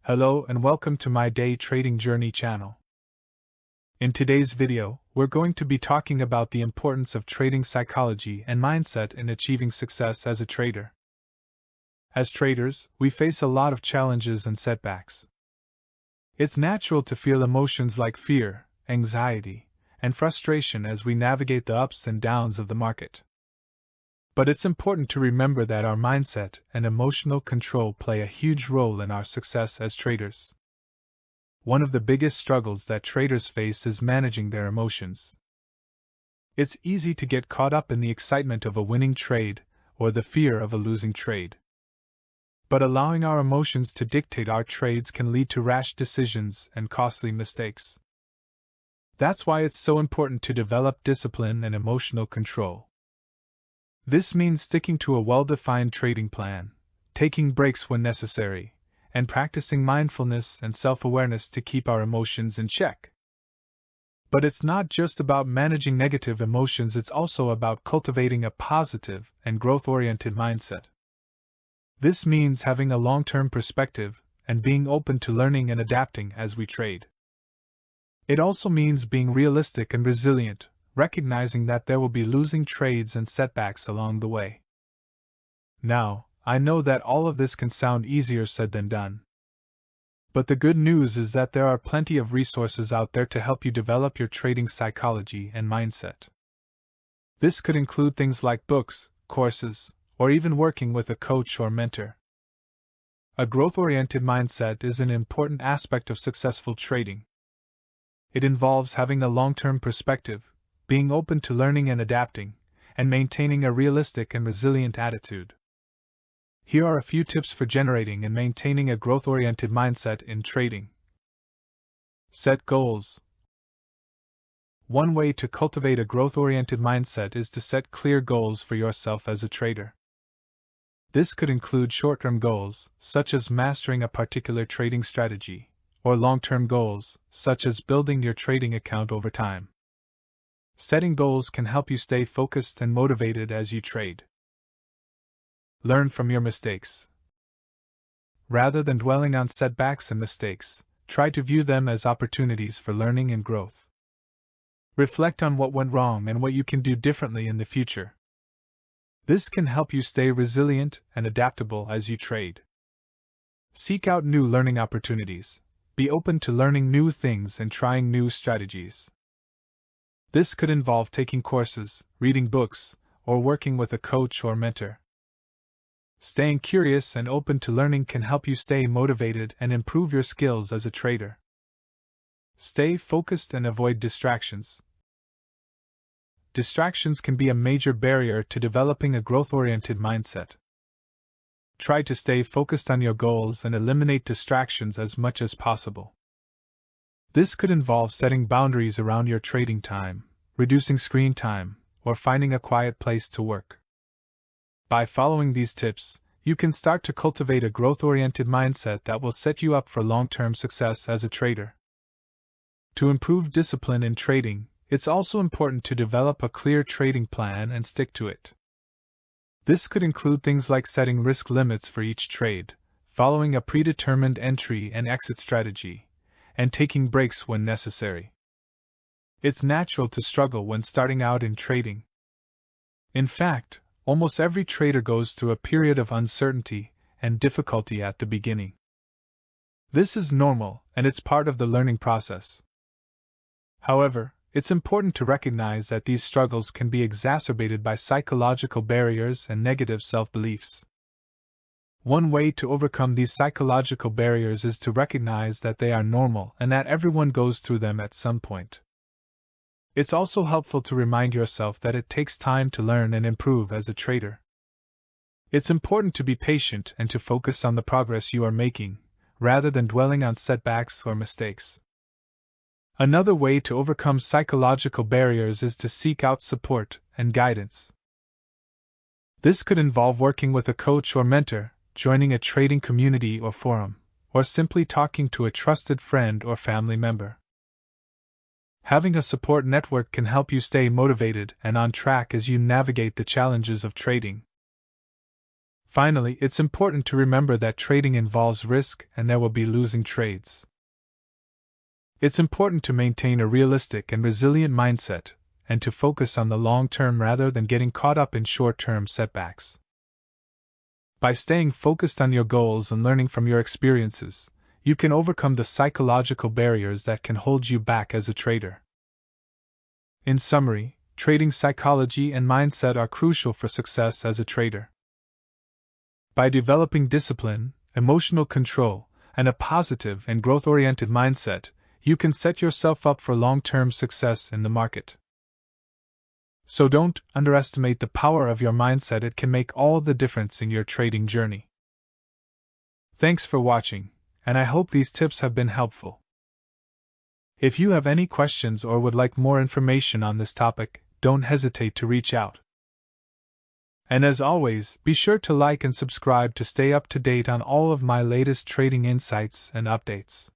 Hello and welcome to my Day Trading Journey channel. In today's video, we're going to be talking about the importance of trading psychology and mindset in achieving success as a trader. As traders, we face a lot of challenges and setbacks. It's natural to feel emotions like fear, anxiety, and frustration as we navigate the ups and downs of the market. But it's important to remember that our mindset and emotional control play a huge role in our success as traders. One of the biggest struggles that traders face is managing their emotions. It's easy to get caught up in the excitement of a winning trade or the fear of a losing trade. But allowing our emotions to dictate our trades can lead to rash decisions and costly mistakes. That's why it's so important to develop discipline and emotional control. This means sticking to a well-defined trading plan, taking breaks when necessary, and practicing mindfulness and self-awareness to keep our emotions in check. But it's not just about managing negative emotions, it's also about cultivating a positive and growth-oriented mindset. This means having a long-term perspective and being open to learning and adapting as we trade. It also means being realistic and resilient, recognizing that there will be losing trades and setbacks along the way. Now, I know that all of this can sound easier said than done. But the good news is that there are plenty of resources out there to help you develop your trading psychology and mindset. This could include things like books, courses, or even working with a coach or mentor. A growth-oriented mindset is an important aspect of successful trading. It involves having a long-term perspective, being open to learning and adapting, and maintaining a realistic and resilient attitude. Here are a few tips for generating and maintaining a growth-oriented mindset in trading. Set goals. One way to cultivate a growth-oriented mindset is to set clear goals for yourself as a trader. This could include short-term goals, such as mastering a particular trading strategy, or long-term goals, such as building your trading account over time. Setting goals can help you stay focused and motivated as you trade. Learn from your mistakes. Rather than dwelling on setbacks and mistakes, try to view them as opportunities for learning and growth. Reflect on what went wrong and what you can do differently in the future. This can help you stay resilient and adaptable as you trade. Seek out new learning opportunities. Be open to learning new things and trying new strategies. This could involve taking courses, reading books, or working with a coach or mentor. Staying curious and open to learning can help you stay motivated and improve your skills as a trader. Stay focused and avoid distractions. Distractions can be a major barrier to developing a growth-oriented mindset. Try to stay focused on your goals and eliminate distractions as much as possible. This could involve setting boundaries around your trading time, reducing screen time, or finding a quiet place to work. By following these tips, you can start to cultivate a growth-oriented mindset that will set you up for long-term success as a trader. To improve discipline in trading, it's also important to develop a clear trading plan and stick to it. This could include things like setting risk limits for each trade, following a predetermined entry and exit strategy, and taking breaks when necessary. It's natural to struggle when starting out in trading. In fact, almost every trader goes through a period of uncertainty and difficulty at the beginning. This is normal, and it's part of the learning process. However, it's important to recognize that these struggles can be exacerbated by psychological barriers and negative self-beliefs. One way to overcome these psychological barriers is to recognize that they are normal and that everyone goes through them at some point. It's also helpful to remind yourself that it takes time to learn and improve as a trader. It's important to be patient and to focus on the progress you are making, rather than dwelling on setbacks or mistakes. Another way to overcome psychological barriers is to seek out support and guidance. This could involve working with a coach or mentor, joining a trading community or forum, or simply talking to a trusted friend or family member. Having a support network can help you stay motivated and on track as you navigate the challenges of trading. Finally, it's important to remember that trading involves risk and there will be losing trades. It's important to maintain a realistic and resilient mindset and to focus on the long term rather than getting caught up in short term setbacks. By staying focused on your goals and learning from your experiences, you can overcome the psychological barriers that can hold you back as a trader. In summary, trading psychology and mindset are crucial for success as a trader. By developing discipline, emotional control, and a positive and growth-oriented mindset, you can set yourself up for long-term success in the market. So don't underestimate the power of your mindset. It can make all the difference in your trading journey. Thanks for watching, and I hope these tips have been helpful. If you have any questions or would like more information on this topic, don't hesitate to reach out. And as always, be sure to like and subscribe to stay up to date on all of my latest trading insights and updates.